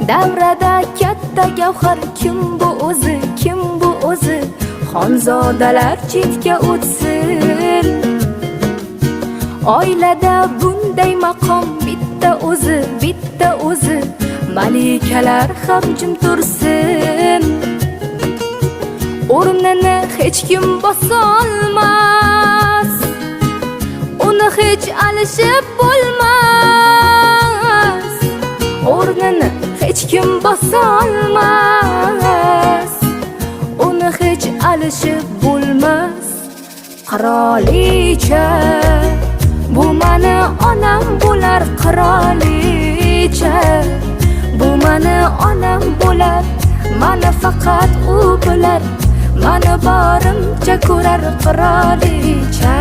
Davrada katta gavhar kim bu o'zi, kim bu o'zi? Xonzodalar chetga o'tsin. Oilada bunday maqom bitta o'zi, bitta o'zi. Malikalar ham jim tursin. O'rnini hech kim bosolmas, uni hech alishib bo'lmas. O'rnini hech kim bosolmas, uni hech alishib bo'lmas. Qirolicha, bu mani onam bo'lar. Qirolicha, bu mani onam bo'lar. Mani faqat u bilar, mani borimcha ko'rar. Qirolicha.